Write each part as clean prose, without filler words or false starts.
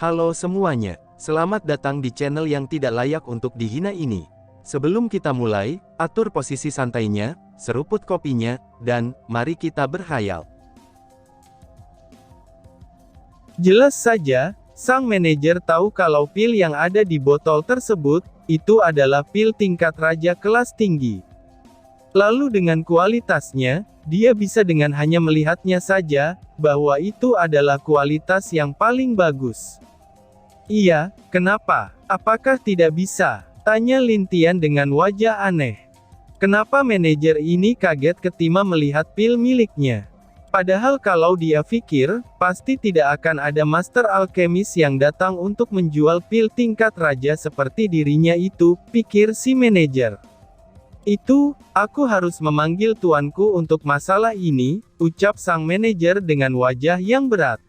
Halo semuanya, selamat datang di channel yang tidak layak untuk dihina ini. Sebelum kita mulai, atur posisi santainya, seruput kopinya, dan mari kita berkhayal. Jelas saja, sang manajer tahu kalau pil yang ada di botol tersebut, itu adalah pil tingkat raja kelas tinggi. Lalu dengan kualitasnya, dia bisa dengan hanya melihatnya saja, bahwa itu adalah kualitas yang paling bagus. Iya, kenapa? Apakah tidak bisa? Tanya Lin Tian dengan wajah aneh. Kenapa manajer ini kaget ketika melihat pil miliknya? Padahal kalau dia pikir, pasti tidak akan ada master alkemis yang datang untuk menjual pil tingkat raja seperti dirinya itu, pikir si manajer. Itu, aku harus memanggil tuanku untuk masalah ini, ucap sang manajer dengan wajah yang berat.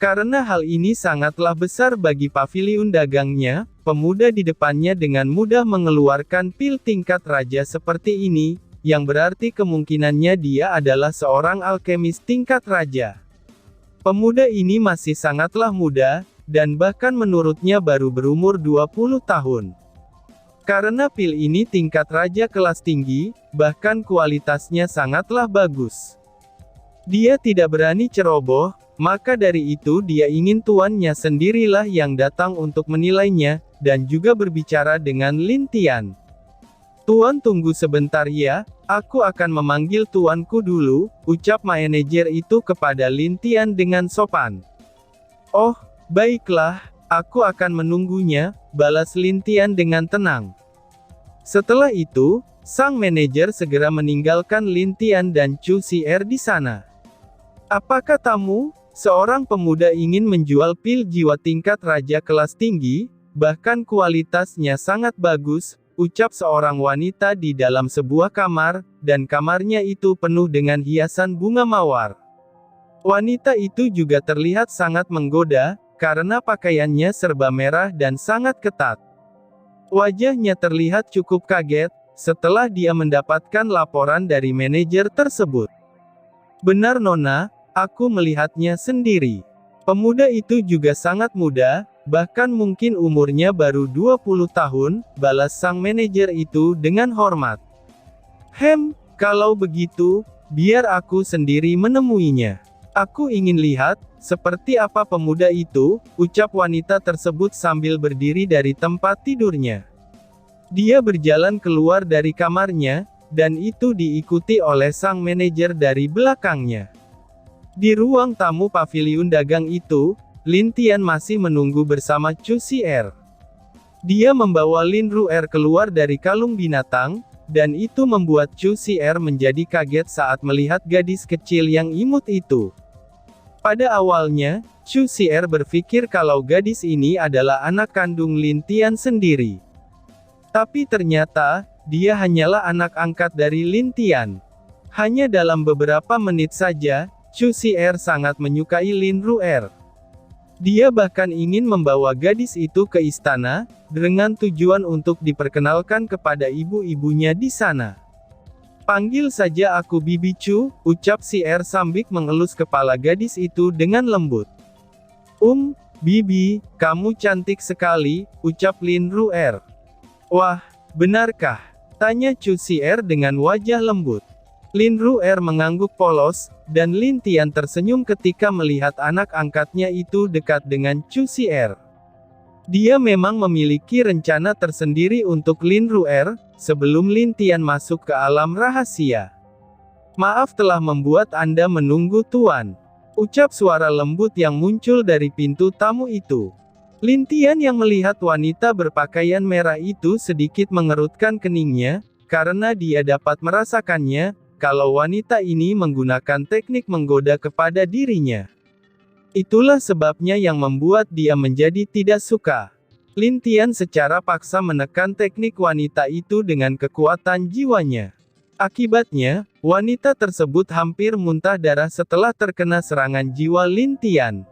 Karena hal ini sangatlah besar bagi paviliun dagangnya, pemuda di depannya dengan mudah mengeluarkan pil tingkat raja seperti ini, yang berarti kemungkinannya dia adalah seorang alkemis tingkat raja. Pemuda ini masih sangatlah muda, dan bahkan menurutnya baru berumur 20 tahun. Karena pil ini tingkat raja kelas tinggi, bahkan kualitasnya sangatlah bagus. Dia tidak berani ceroboh, maka dari itu dia ingin tuannya sendirilah yang datang untuk menilainya, dan juga berbicara dengan Lin Tian. Tuan tunggu sebentar ya, aku akan memanggil tuanku dulu, ucap manajer itu kepada Lin Tian dengan sopan. Oh, baiklah, aku akan menunggunya, balas Lin Tian dengan tenang. Setelah itu, sang manajer segera meninggalkan Lin Tian dan Chu Xier di sana. Apa katamu? Seorang pemuda ingin menjual pil jiwa tingkat raja kelas tinggi, bahkan kualitasnya sangat bagus, ucap seorang wanita di dalam sebuah kamar, dan kamarnya itu penuh dengan hiasan bunga mawar. Wanita itu juga terlihat sangat menggoda, karena pakaiannya serba merah dan sangat ketat. Wajahnya terlihat cukup kaget, setelah dia mendapatkan laporan dari manajer tersebut. Benar Nona, aku melihatnya sendiri. Pemuda itu juga sangat muda, bahkan mungkin umurnya baru 20 tahun, balas sang manajer itu dengan hormat. Kalau begitu, biar aku sendiri menemuinya. Aku ingin lihat, seperti apa pemuda itu, ucap wanita tersebut sambil berdiri dari tempat tidurnya. Dia berjalan keluar dari kamarnya, dan itu diikuti oleh sang manajer dari belakangnya. Di ruang tamu paviliun dagang itu, Lin Tian masih menunggu bersama Chu Xier. Dia membawa Lin Ruer keluar dari kalung binatang, dan itu membuat Chu Xier menjadi kaget saat melihat gadis kecil yang imut itu. Pada awalnya, Chu Xier berpikir kalau gadis ini adalah anak kandung Lin Tian sendiri. Tapi ternyata, dia hanyalah anak angkat dari Lin Tian. Hanya dalam beberapa menit saja, Chu Xier sangat menyukai Lin Ruer. Dia bahkan ingin membawa gadis itu ke istana, dengan tujuan untuk diperkenalkan kepada ibu-ibunya di sana. Panggil saja aku Bibi Chu, ucap Xier sambil mengelus kepala gadis itu dengan lembut. Bibi, kamu cantik sekali, ucap Lin Ruer. Wah, benarkah? Tanya Chu Xier dengan wajah lembut. Lin Ruer mengangguk polos, dan Lin Tian tersenyum ketika melihat anak angkatnya itu dekat dengan Chu Xier. Dia memang memiliki rencana tersendiri untuk Lin Ruer, sebelum Lin Tian masuk ke alam rahasia. Maaf telah membuat Anda menunggu Tuan. Ucap suara lembut yang muncul dari pintu tamu itu. Lin Tian yang melihat wanita berpakaian merah itu sedikit mengerutkan keningnya, karena dia dapat merasakannya, kalau wanita ini menggunakan teknik menggoda kepada dirinya. Itulah sebabnya yang membuat dia menjadi tidak suka. Lin Tian secara paksa menekan teknik wanita itu dengan kekuatan jiwanya. Akibatnya, wanita tersebut hampir muntah darah setelah terkena serangan jiwa Lin Tian.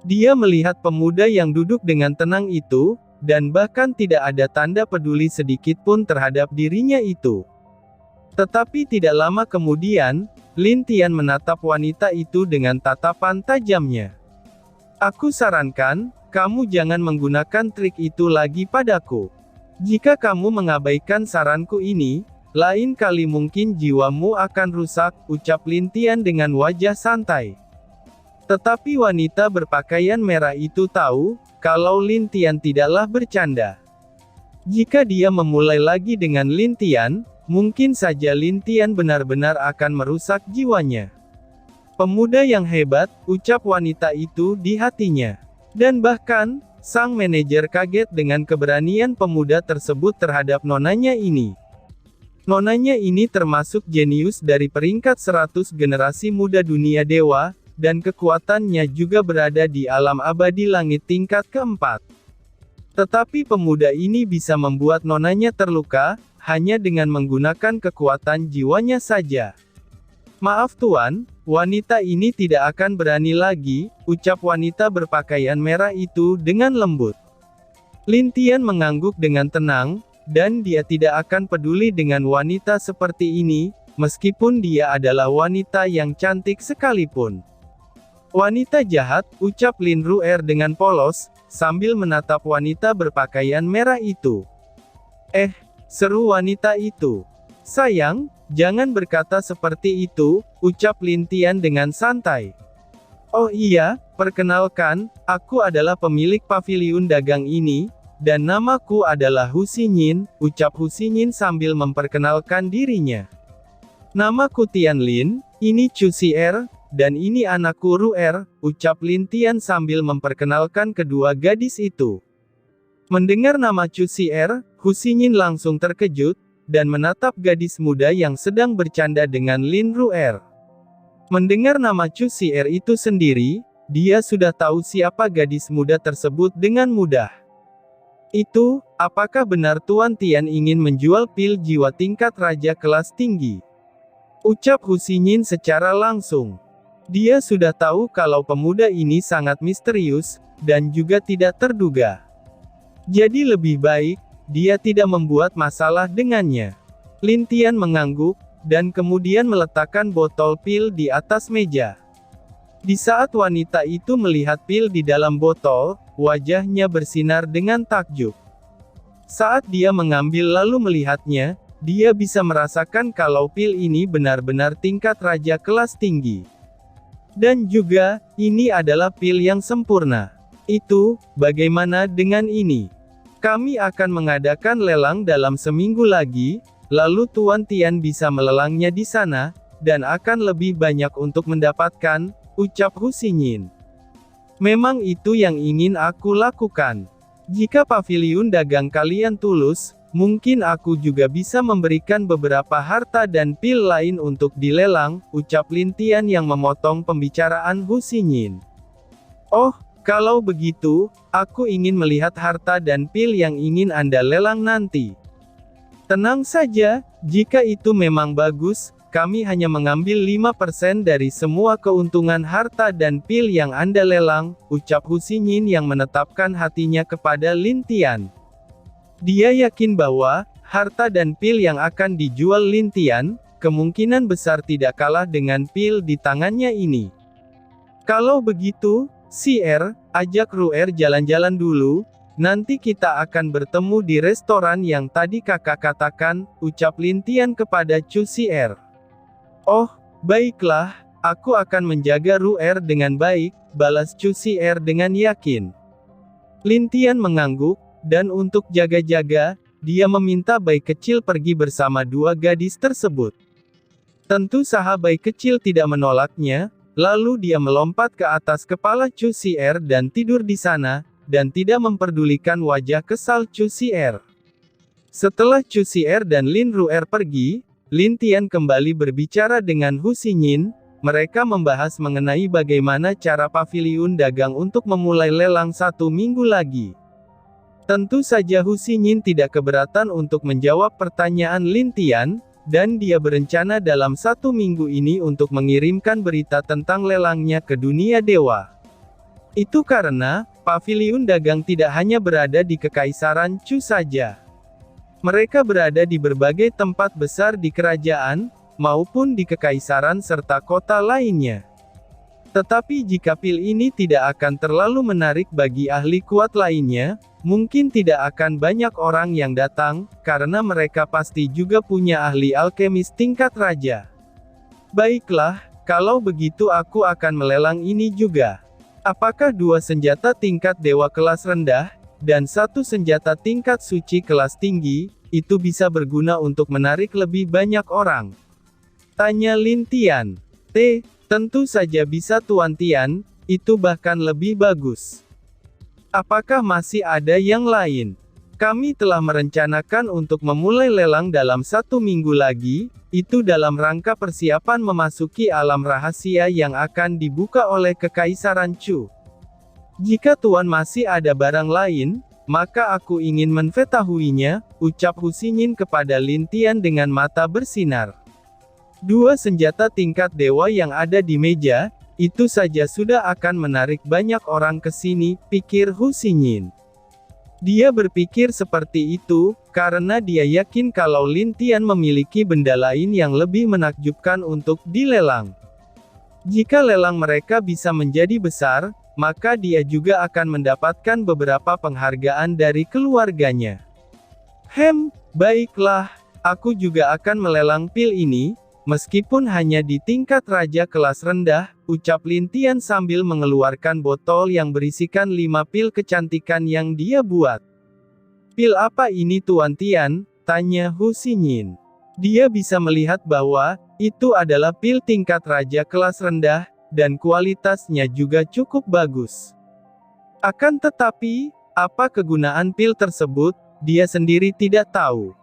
Dia melihat pemuda yang duduk dengan tenang itu, dan bahkan tidak ada tanda peduli sedikit pun terhadap dirinya itu. Tetapi tidak lama kemudian, Lin Tian menatap wanita itu dengan tatapan tajamnya. Aku sarankan, kamu jangan menggunakan trik itu lagi padaku. Jika kamu mengabaikan saranku ini, lain kali mungkin jiwamu akan rusak, ucap Lin Tian dengan wajah santai. Tetapi wanita berpakaian merah itu tahu, kalau Lin Tian tidaklah bercanda. Jika dia memulai lagi dengan Lin Tian, mungkin saja Lin Tian benar-benar akan merusak jiwanya. Pemuda yang hebat, ucap wanita itu di hatinya. Dan bahkan, sang manajer kaget dengan keberanian pemuda tersebut terhadap nonanya ini. Nonanya ini termasuk jenius dari peringkat 100 generasi muda dunia dewa, dan kekuatannya juga berada di alam abadi langit tingkat keempat. Tetapi pemuda ini bisa membuat nonanya terluka, hanya dengan menggunakan kekuatan jiwanya saja. Maaf tuan, wanita ini tidak akan berani lagi, ucap wanita berpakaian merah itu dengan lembut. Lin Tian mengangguk dengan tenang, dan dia tidak akan peduli dengan wanita seperti ini, meskipun dia adalah wanita yang cantik sekalipun. Wanita jahat, ucap Lin Ru'er dengan polos, sambil menatap wanita berpakaian merah itu. Seru wanita itu. Sayang, jangan berkata seperti itu, ucap Lin Tian dengan santai. Oh iya, perkenalkan, aku adalah pemilik paviliun dagang ini, dan namaku adalah Hu Xinyin, ucap Hu Xinyin sambil memperkenalkan dirinya. Namaku Tian Lin, ini Chu Xier, dan ini anakku Ru'er, ucap Lin Tian sambil memperkenalkan kedua gadis itu. Mendengar nama Chu Xier, Hu Xinyin langsung terkejut, dan menatap gadis muda yang sedang bercanda dengan Lin Ru'er. Mendengar nama Chu Xier itu sendiri, dia sudah tahu siapa gadis muda tersebut dengan mudah. Apakah benar Tuan Tian ingin menjual pil jiwa tingkat raja kelas tinggi? Ucap Hu Xinyin secara langsung. Dia sudah tahu kalau pemuda ini sangat misterius, dan juga tidak terduga. Jadi lebih baik, dia tidak membuat masalah dengannya. Lin Tian mengangguk, dan kemudian meletakkan botol pil di atas meja. Di saat wanita itu melihat pil di dalam botol, wajahnya bersinar dengan takjub. Saat dia mengambil lalu melihatnya, dia bisa merasakan kalau pil ini benar-benar tingkat raja kelas tinggi. Dan juga, ini adalah pil yang sempurna. Bagaimana dengan ini? Kami akan mengadakan lelang dalam seminggu lagi, lalu Tuan Tian bisa melelangnya di sana, dan akan lebih banyak untuk mendapatkan, ucap Hu Xinyin. Memang itu yang ingin aku lakukan. Jika paviliun dagang kalian tulus, mungkin aku juga bisa memberikan beberapa harta dan pil lain untuk dilelang, ucap Lin Tian yang memotong pembicaraan Hu Xinyin. Oh, kalau begitu, aku ingin melihat harta dan pil yang ingin Anda lelang nanti. Tenang saja, jika itu memang bagus, kami hanya mengambil 5% dari semua keuntungan harta dan pil yang Anda lelang, ucap Hu Xinyin yang menetapkan hatinya kepada Lin Tian. Dia yakin bahwa, harta dan pil yang akan dijual Lin Tian, kemungkinan besar tidak kalah dengan pil di tangannya ini. Kalau begitu, Xier, ajak Ru'er jalan-jalan dulu, nanti kita akan bertemu di restoran yang tadi kakak katakan, ucap Lin Tian kepada Chu Xier. Oh, baiklah, aku akan menjaga Ru'er dengan baik, balas Chu Xier dengan yakin. Lin Tian mengangguk, dan untuk jaga-jaga, dia meminta bayi kecil pergi bersama dua gadis tersebut. Tentu sahabat kecil tidak menolaknya, lalu dia melompat ke atas kepala Chu Xier dan tidur di sana, dan tidak memperdulikan wajah kesal Chu Xier. Setelah Chu Xier dan Lin Ru'er pergi, Lin Tian kembali berbicara dengan Hu Xinyin, mereka membahas mengenai bagaimana cara paviliun dagang untuk memulai lelang 1 minggu lagi. Tentu saja Hu Xinyin tidak keberatan untuk menjawab pertanyaan Lin Tian, dan dia berencana dalam 1 minggu ini untuk mengirimkan berita tentang lelangnya ke dunia dewa. Itu karena, paviliun dagang tidak hanya berada di Kekaisaran Chu saja. Mereka berada di berbagai tempat besar di kerajaan, maupun di kekaisaran serta kota lainnya. Tetapi jika pil ini tidak akan terlalu menarik bagi ahli kuat lainnya, mungkin tidak akan banyak orang yang datang, karena mereka pasti juga punya ahli alkemis tingkat raja. Baiklah, kalau begitu aku akan melelang ini juga. Apakah 2 senjata tingkat dewa kelas rendah, dan 1 senjata tingkat suci kelas tinggi, itu bisa berguna untuk menarik lebih banyak orang? Tanya Lin Tian. Tentu saja bisa Tuan Tian, itu bahkan lebih bagus. Apakah masih ada yang lain? Kami telah merencanakan untuk memulai lelang dalam 1 minggu lagi, itu dalam rangka persiapan memasuki alam rahasia yang akan dibuka oleh Kekaisaran Chu. Jika Tuan masih ada barang lain, maka aku ingin mengetahuinya, ucap Hu Xinyin kepada Lin Tian dengan mata bersinar. 2 senjata tingkat dewa yang ada di meja, itu saja sudah akan menarik banyak orang ke sini, pikir Hu Xinyin. Dia berpikir seperti itu, karena dia yakin kalau Lin Tian memiliki benda lain yang lebih menakjubkan untuk dilelang. Jika lelang mereka bisa menjadi besar, maka dia juga akan mendapatkan beberapa penghargaan dari keluarganya. Baiklah, aku juga akan melelang pil ini, meskipun hanya di tingkat raja kelas rendah, ucap Lin Tian sambil mengeluarkan botol yang berisikan 5 pil kecantikan yang dia buat. Pil apa ini Tuan Tian? Tanya Hu Xinyin. Dia bisa melihat bahwa, itu adalah pil tingkat raja kelas rendah, dan kualitasnya juga cukup bagus. Akan tetapi, apa kegunaan pil tersebut, dia sendiri tidak tahu.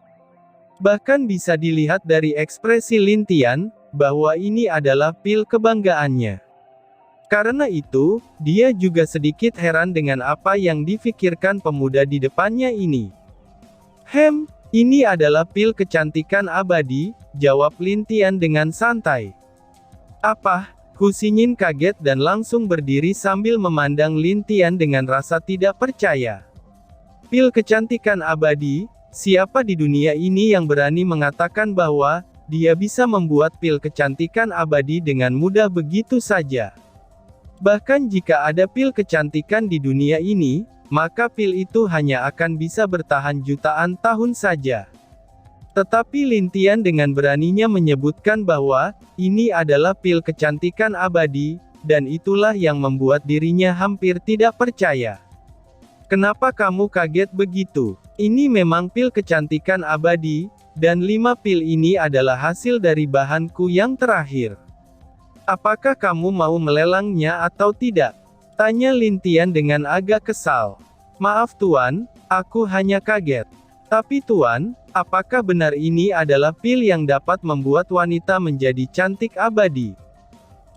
Bahkan bisa dilihat dari ekspresi Lin Tian, bahwa ini adalah pil kebanggaannya. Karena itu, dia juga sedikit heran dengan apa yang difikirkan pemuda di depannya ini. Ini adalah pil kecantikan abadi, jawab Lin Tian dengan santai. Apa? Hu Xinyin kaget dan langsung berdiri sambil memandang Lin Tian dengan rasa tidak percaya. Pil kecantikan abadi? Siapa di dunia ini yang berani mengatakan bahwa dia bisa membuat pil kecantikan abadi dengan mudah begitu saja? Bahkan jika ada pil kecantikan di dunia ini, maka pil itu hanya akan bisa bertahan jutaan tahun saja. Tetapi Lin Tian dengan beraninya menyebutkan bahwa ini adalah pil kecantikan abadi, dan itulah yang membuat dirinya hampir tidak percaya. Kenapa kamu kaget begitu? Ini memang pil kecantikan abadi, dan 5 pil ini adalah hasil dari bahanku yang terakhir. Apakah kamu mau melelangnya atau tidak? Tanya Lin Tian dengan agak kesal. Maaf Tuan, aku hanya kaget. Tapi Tuan, apakah benar ini adalah pil yang dapat membuat wanita menjadi cantik abadi?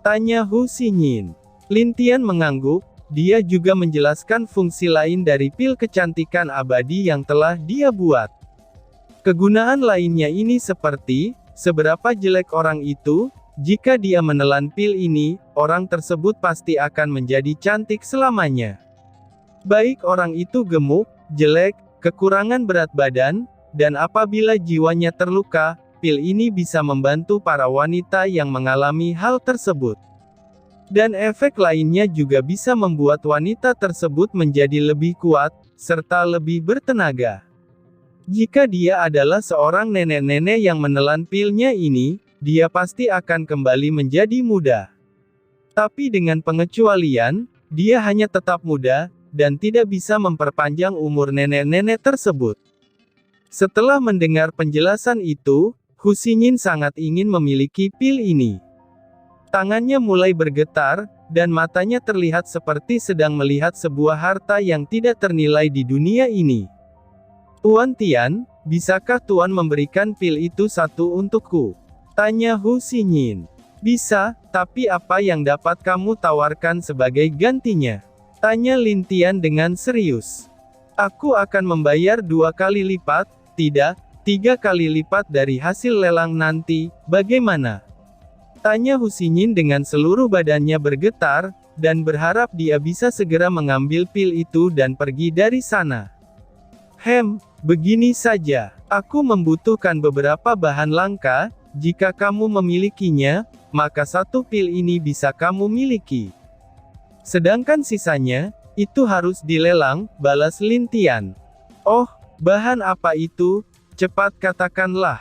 Tanya Hu Xinyin. Lin Tian mengangguk. Dia juga menjelaskan fungsi lain dari pil kecantikan abadi yang telah dia buat. Kegunaan lainnya ini seperti, seberapa jelek orang itu, jika dia menelan pil ini, orang tersebut pasti akan menjadi cantik selamanya. Baik orang itu gemuk, jelek, kekurangan berat badan, dan apabila jiwanya terluka, pil ini bisa membantu para wanita yang mengalami hal tersebut. Dan efek lainnya juga bisa membuat wanita tersebut menjadi lebih kuat, serta lebih bertenaga. Jika dia adalah seorang nenek-nenek yang menelan pilnya ini, dia pasti akan kembali menjadi muda. Tapi dengan pengecualian, dia hanya tetap muda, dan tidak bisa memperpanjang umur nenek-nenek tersebut. Setelah mendengar penjelasan itu, Hu Xinyin sangat ingin memiliki pil ini. Tangannya mulai bergetar, dan matanya terlihat seperti sedang melihat sebuah harta yang tidak ternilai di dunia ini. Tuan Tian, bisakah Tuan memberikan pil itu satu untukku? Tanya Hu Xinyin. Bisa, tapi apa yang dapat kamu tawarkan sebagai gantinya? Tanya Lin Tian dengan serius. Aku akan membayar 2 kali lipat, tidak, 3 kali lipat dari hasil lelang nanti, bagaimana? Tanya Hu Xinyin dengan seluruh badannya bergetar, dan berharap dia bisa segera mengambil pil itu dan pergi dari sana. Begini saja, aku membutuhkan beberapa bahan langka, Jika kamu memilikinya, maka satu pil ini bisa kamu miliki. Sedangkan sisanya, itu harus dilelang, balas Lin Tian. Oh, bahan apa itu? Cepat katakanlah.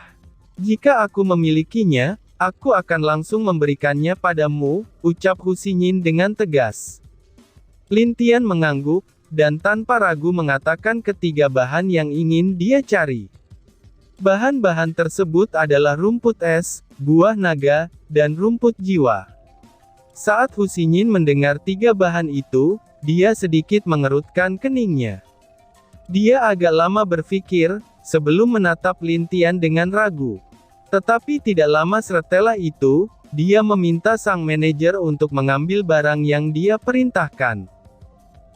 Jika aku memilikinya, aku akan langsung memberikannya padamu, ucap Hu Xinyin dengan tegas. Lin Tian mengangguk, dan tanpa ragu mengatakan ketiga bahan yang ingin dia cari. Bahan-bahan tersebut adalah rumput es, buah naga, dan rumput jiwa. Saat Hu Xinyin mendengar tiga bahan itu, dia sedikit mengerutkan keningnya. Dia agak lama berpikir, sebelum menatap Lin Tian dengan ragu. Tetapi tidak lama setelah itu, dia meminta sang manajer untuk mengambil barang yang dia perintahkan.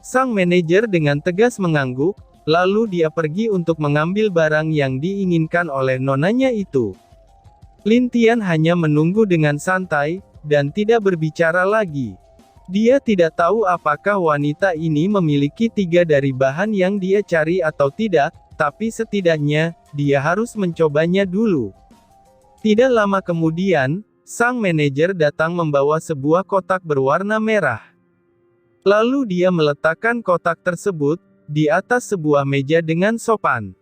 Sang manajer dengan tegas mengangguk, lalu dia pergi untuk mengambil barang yang diinginkan oleh nonanya itu. Lin Tian hanya menunggu dengan santai, dan tidak berbicara lagi. Dia tidak tahu apakah wanita ini memiliki tiga dari bahan yang dia cari atau tidak, tapi setidaknya, dia harus mencobanya dulu. Tidak lama kemudian, sang manajer datang membawa sebuah kotak berwarna merah. Lalu dia meletakkan kotak tersebut di atas sebuah meja dengan sopan.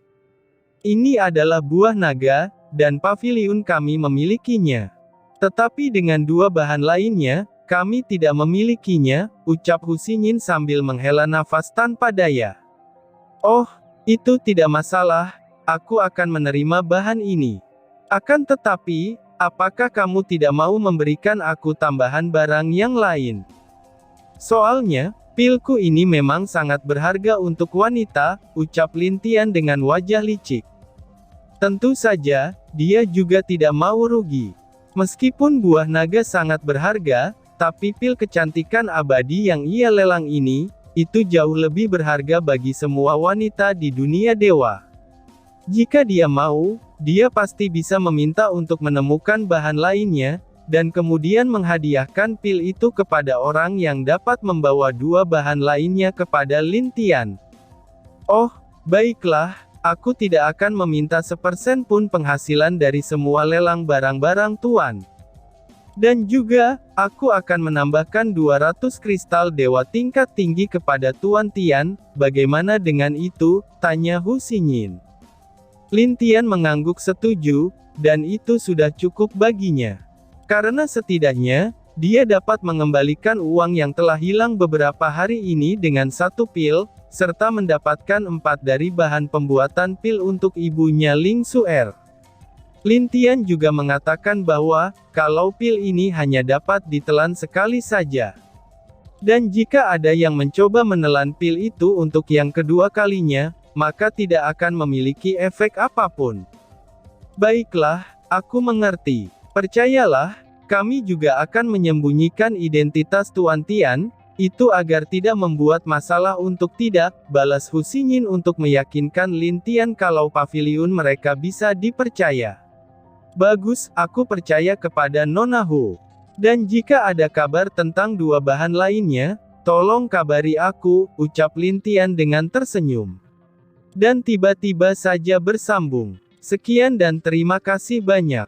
Ini adalah buah naga, dan paviliun kami memilikinya. Tetapi dengan dua bahan lainnya, kami tidak memilikinya, ucap Hu Xinyin sambil menghela nafas tanpa daya. Oh, itu tidak masalah, aku akan menerima bahan ini. Akan tetapi, apakah kamu tidak mau memberikan aku tambahan barang yang lain? Soalnya, pilku ini memang sangat berharga untuk wanita, ucap Lin Tian dengan wajah licik. Tentu saja, dia juga tidak mau rugi. Meskipun buah naga sangat berharga, tapi pil kecantikan abadi yang ia lelang ini, itu jauh lebih berharga bagi semua wanita di dunia dewa. Jika dia mau, dia pasti bisa meminta untuk menemukan bahan lainnya, dan kemudian menghadiahkan pil itu kepada orang yang dapat membawa dua bahan lainnya kepada Lin Tian. Oh, baiklah, aku tidak akan meminta 1% pun penghasilan dari semua lelang barang-barang tuan. Dan juga, aku akan menambahkan 200 kristal dewa tingkat tinggi kepada Tuan Tian, bagaimana dengan itu? Tanya Hu Xinyin. Lin Tian mengangguk setuju, dan itu sudah cukup baginya. Karena setidaknya, dia dapat mengembalikan uang yang telah hilang beberapa hari ini dengan satu pil, serta mendapatkan 4 dari bahan pembuatan pil untuk ibunya Ling Suer. Lin Tian juga mengatakan bahwa, kalau pil ini hanya dapat ditelan sekali saja. Dan jika ada yang mencoba menelan pil itu untuk yang kedua kalinya, maka tidak akan memiliki efek apapun. Baiklah, aku mengerti. Percayalah, kami juga akan menyembunyikan identitas Tuan Tian, itu agar tidak membuat masalah untuk tidak, balas Hu Xinyin untuk meyakinkan Lin Tian kalau paviliun mereka bisa dipercaya. Bagus, aku percaya kepada Nona Hu. Dan jika ada kabar tentang dua bahan lainnya, tolong kabari aku, ucap Lin Tian dengan tersenyum. Dan tiba-tiba saja bersambung. Sekian dan terima kasih banyak.